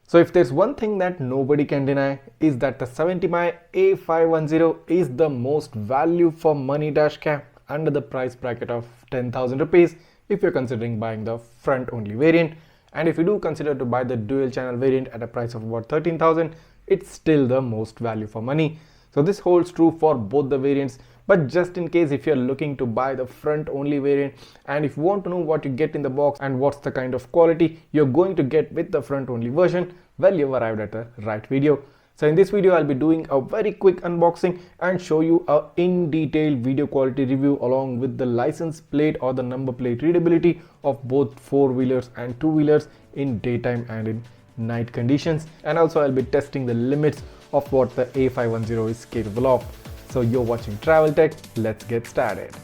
So if there's one thing that nobody can deny is that the 70mai A510 is the most value for money dash cam under the price bracket of 10,000 rupees if you're considering buying the front only variant, and if you do consider to buy the dual channel variant at a price of about 13,000, it's still the most value for money. So this holds true for both the variants, but just in case if you're looking to buy the front only variant and if you want to know what you get in the box and what's the kind of quality you're going to get with the front only version, well, you've arrived at the right video. So in this video I'll be doing a very quick unboxing and show you a in detail video quality review along with the license plate or the number plate readability of both four-wheelers and two-wheelers in daytime and in night conditions, and also I'll be testing the limits of what the A510 is capable of. So you're watching Travel Tech, let's get started.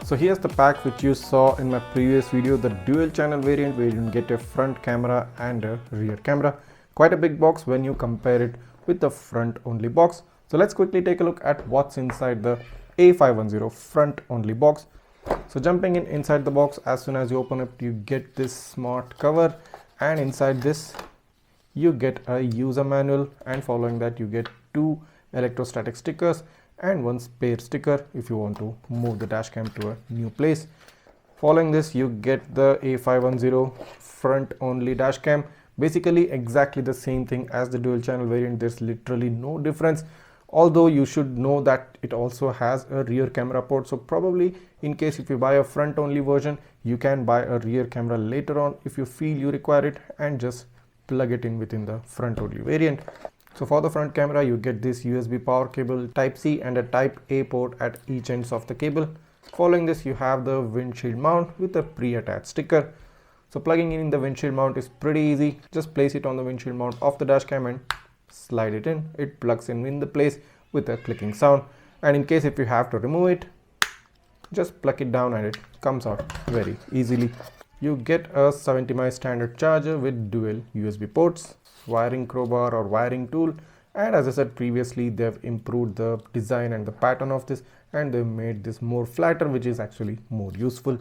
So here's the pack which you saw in my previous video, the dual channel variant where you can get a front camera and a rear camera. Quite a big box when you compare it with the front only box. So let's quickly take a look at what's inside the A510 front only box. So jumping inside the box, as soon as you open it, you get this smart cover, and inside this you get a user manual, and following that you get two electrostatic stickers and one spare sticker if you want to move the dash cam to a new place. Following this you get the A510 front only dash cam, basically exactly the same thing as the dual channel variant. There's literally no difference, although you should know that it also has a rear camera port. So probably in case if you buy a front only version, you can buy a rear camera later on if you feel you require it and just plug it in within the front only variant. So for the front camera you get this USB power cable type C and a type A port at each ends of the cable. Following this you have the windshield mount with a pre-attached sticker. So plugging in the windshield mount is pretty easy. Just place it on the windshield mount of the dash cam and slide it in. It plugs in the place with a clicking sound, and in case if you have to remove it, just plug it down and it comes out very easily. You get a 70mai standard charger with dual USB ports, wiring crowbar or wiring tool, and as I said previously, they've improved the design and the pattern of this, and they've made this more flatter, which is actually more useful.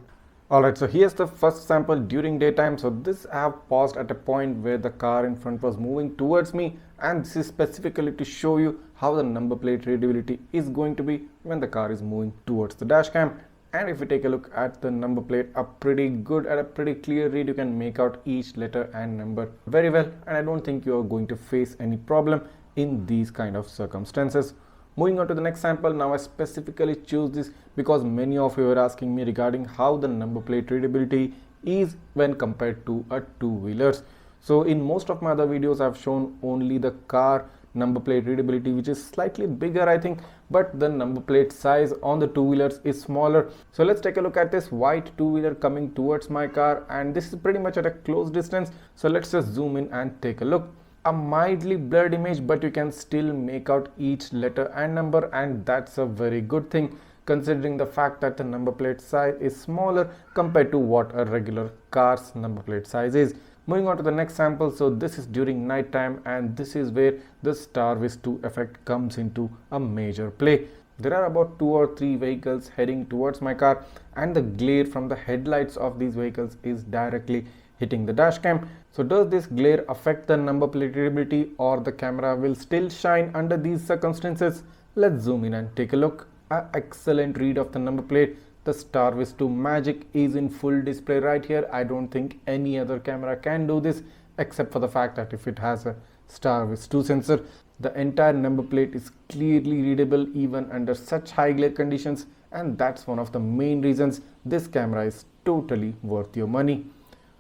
Alright, so here's the first sample during daytime. So this I have paused at a point where the car in front was moving towards me, and this is specifically to show you how the number plate readability is going to be when the car is moving towards the dash cam. And if you take a look at the number plate, a pretty good at a pretty clear read. You can make out each letter and number very well, and I don't think you are going to face any problem in these kind of circumstances. Moving on to the next sample, now I specifically choose this because many of you were asking me regarding how the number plate readability is when compared to a two-wheelers. So in most of my other videos I've shown only the car number plate readability, which is slightly bigger I think, but the number plate size on the two-wheelers is smaller. So let's take a look at this white two-wheeler coming towards my car, and this is pretty much at a close distance. So let's just zoom in and take a look. A mildly blurred image, but you can still make out each letter and number, and that's a very good thing considering the fact that the number plate size is smaller compared to what a regular car's number plate size is. Moving on to the next sample, so this is during night time, and this is where the Starvis 2 effect comes into a major play. There are about 2 or 3 vehicles heading towards my car, and the glare from the headlights of these vehicles is directly hitting the dash cam. So does this glare affect the number plate readability, or the camera will still shine under these circumstances? Let's zoom in and take a look. An excellent read of the number plate. The Starvis 2 magic is in full display right here. I don't think any other camera can do this except for the fact that if it has a Starvis 2 sensor. The entire number plate is clearly readable even under such high glare conditions, and that's one of the main reasons this camera is totally worth your money.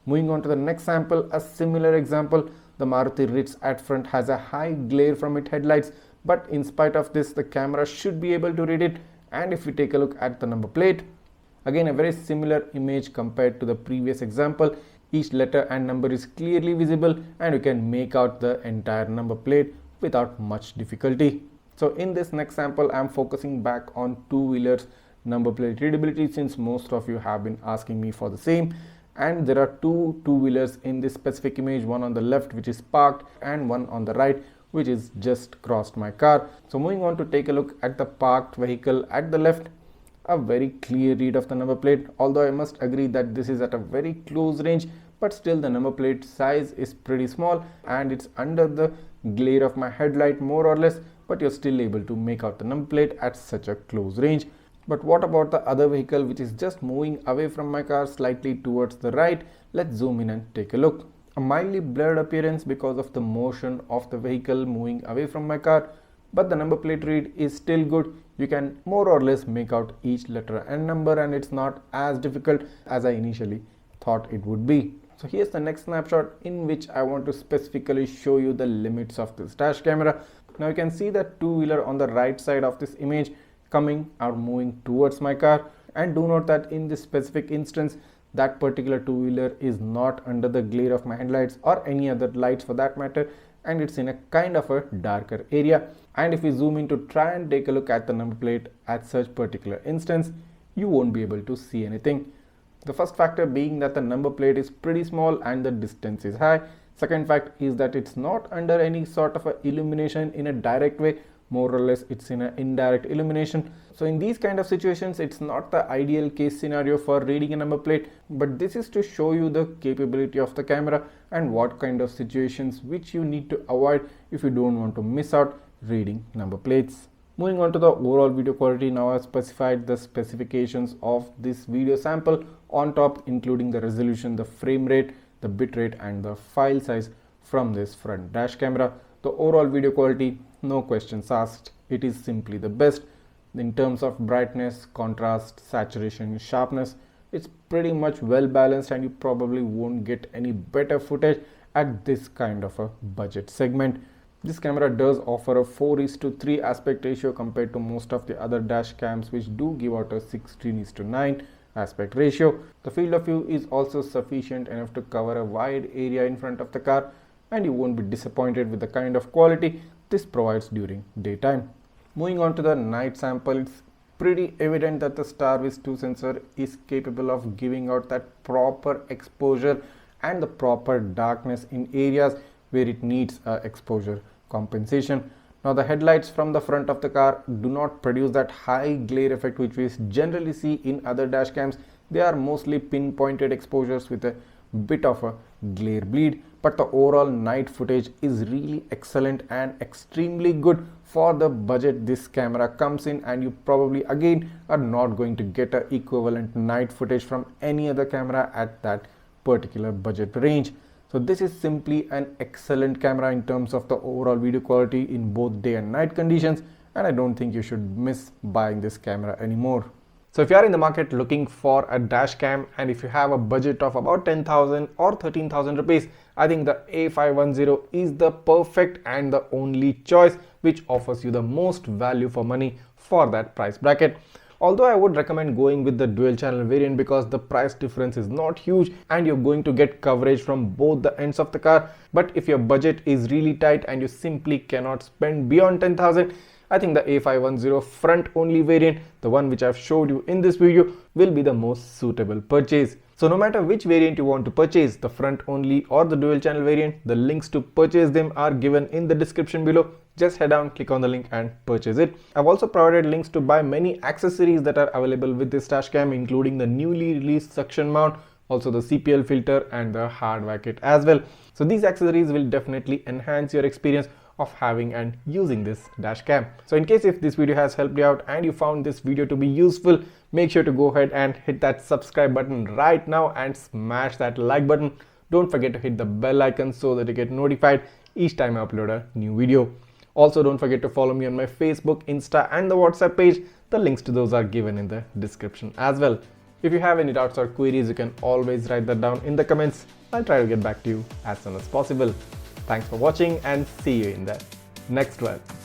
Moving on to the next sample, a similar example. The Maruti Ritz at front has a high glare from its headlights, but in spite of this the camera should be able to read it. And if we take a look at the number plate, again a very similar image compared to the previous example. Each letter and number is clearly visible, and you can make out the entire number plate without much difficulty. So in this next sample I am focusing back on two-wheelers number plate readability, since most of you have been asking me for the same. And there are two two-wheelers in this specific image, one on the left which is parked and one on the right which is just crossed my car. So moving on to take a look at the parked vehicle at the left. a very clear read of the number plate, although I must agree that this is at a very close range, but still the number plate size is pretty small and it's under the glare of my headlight more or less, but you're still able to make out the number plate at such a close range. But what about the other vehicle which is just moving away from my car slightly towards the right? Let's zoom in and take a look. A mildly blurred appearance because of the motion of the vehicle moving away from my car, but the number plate read is still good. You can more or less make out each letter and number, and it's not as difficult as I initially thought it would be. So here's the next snapshot in which I want to specifically show you the limits of this dash camera. Now you can see the two-wheeler on the right side of this image coming or moving towards my car, and do note that in this specific instance that particular two-wheeler is not under the glare of my headlights or any other lights for that matter, and it's in a kind of a darker area. And if we zoom in to try and take a look at the number plate at such particular instance, you won't be able to see anything. The first factor being that the number plate is pretty small and the distance is high. Second fact is that it's not under any sort of a illumination in a direct way, more or less it's in an indirect illumination. So in these kind of situations, it's not the ideal case scenario for reading a number plate, but this is to show you the capability of the camera and what kind of situations which you need to avoid if you don't want to miss out reading number plates. Moving on to the overall video quality, now I've specified the specifications of this video sample on top, including the resolution, the frame rate, the bit rate and the file size from this front dash camera. The overall video quality, no questions asked, it is simply the best. In terms of brightness, contrast, saturation, sharpness, it's pretty much well balanced, and you probably won't get any better footage at this kind of a budget segment. This camera does offer a 4:3 aspect ratio compared to most of the other dash cams which do give out a 16:9 aspect ratio. The field of view is also sufficient enough to cover a wide area in front of the car, and you won't be disappointed with the kind of quality this provides during daytime. Moving on to the night sample, it's pretty evident that the Starvis 2 sensor is capable of giving out that proper exposure and the proper darkness in areas where it needs exposure compensation. Now the headlights from the front of the car do not produce that high glare effect which we generally see in other dash cams. They are mostly pinpointed exposures with a bit of a glare bleed, but the overall night footage is really excellent and extremely good for the budget this camera comes in, and you probably again are not going to get an equivalent night footage from any other camera at that particular budget range. So this is simply an excellent camera in terms of the overall video quality in both day and night conditions, and I don't think you should miss buying this camera anymore. So if you are in the market looking for a dash cam, and if you have a budget of about 10,000 or 13,000 rupees, I think the A510 is the perfect and the only choice which offers you the most value for money for that price bracket. Although I would recommend going with the dual channel variant because the price difference is not huge and you're going to get coverage from both the ends of the car. But if your budget is really tight and you simply cannot spend beyond 10,000, I think the A510 front only variant, the one which I've showed you in this video, will be the most suitable purchase. So no matter which variant you want to purchase, the front only or the dual channel variant, the links to purchase them are given in the description below. Just head down, click on the link and purchase it. I've also provided links to buy many accessories that are available with this dashcam, including the newly released suction mount, also the CPL filter and the Hardwire Kit as well. So these accessories will definitely enhance your experience of having and using this dash cam. So in case if this video has helped you out and you found this video to be useful, make sure to go ahead and hit that subscribe button right now and smash that like button. Don't forget to hit the bell icon so that you get notified each time I upload a new video. Also don't forget to follow me on my Facebook, Insta and the WhatsApp page. The links to those are given in the description as well. If you have any doubts or queries, you can always write that down in the comments. I'll try to get back to you as soon as possible. Thanks for watching and see you in the next one.